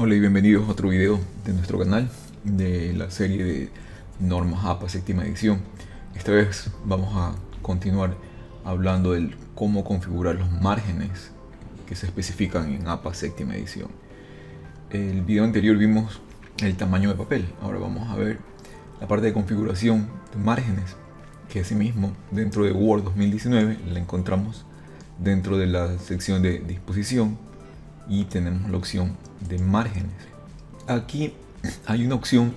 Hola y bienvenidos a otro video de nuestro canal de la serie de normas APA séptima edición. Esta vez vamos a continuar hablando del cómo configurar los márgenes que se especifican en APA séptima edición. El video anterior vimos el tamaño de papel. Ahora vamos a ver la parte de configuración de márgenes, que asimismo dentro de Word 2019 la encontramos dentro de la sección de disposición y tenemos la opción de márgenes. Aquí hay una opción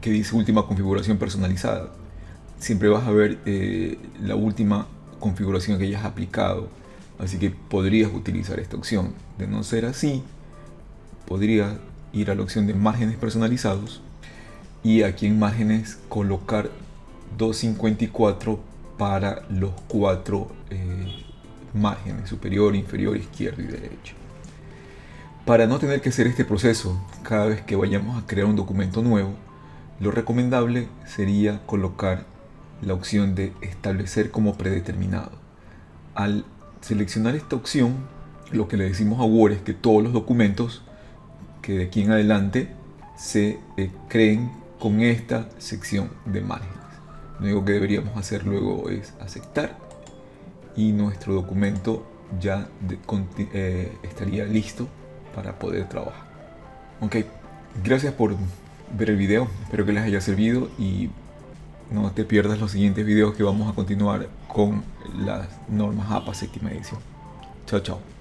que dice última configuración personalizada. Siempre vas a ver la última configuración que hayas aplicado, así que podrías utilizar esta opción. De no ser así, podrías ir a la opción de márgenes personalizados y aquí en márgenes colocar 254 para los cuatro márgenes: superior, inferior, izquierdo y derecho. Para no tener que hacer este proceso cada vez que vayamos a crear un documento nuevo, lo recomendable sería colocar la opción de establecer como predeterminado. Al seleccionar esta opción, lo que le decimos a Word es que todos los documentos que de aquí en adelante se creen con esta sección de márgenes. Lo único que deberíamos hacer luego es aceptar y nuestro documento ya estaría listo para poder trabajar. Ok, gracias por ver el video, espero que les haya servido y no te pierdas los siguientes videos que vamos a continuar con las normas APA séptima edición. Chao, chao.